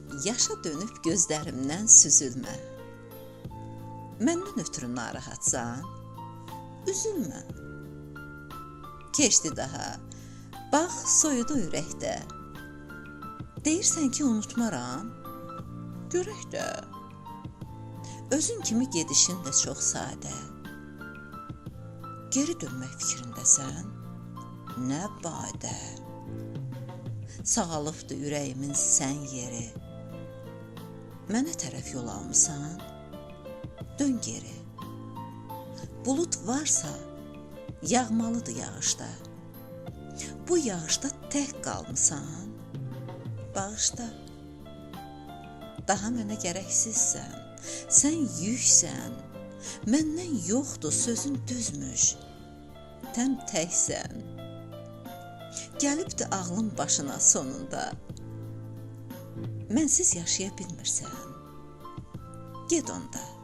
Yaşa dönüb gözlərimdən süzülmə. Məndən ötürü narahatsan, üzülmə. Keçdi daha, bax soyudu ürəkdə. Deyirsən ki, unutmaram, görək də. Özün kimi gedişin də çox sadə. Geri dönmək fikrindəsən, nə badə. Sağalıbdır ürəyimin sən yeri. Mənə tərəf yol almısan, dön geri. Bulut varsa, yağmalıdır yağışda. Bu yağışda tək qalmısan, bağışda. Daha mənə gərəksizsən, sən yüksən. Məndən yoxdur sözün düzmüş, təm təksən. Gəlibdi ağlın başına sonunda. Mənsiz yaşaya bilmirsən, ged onda.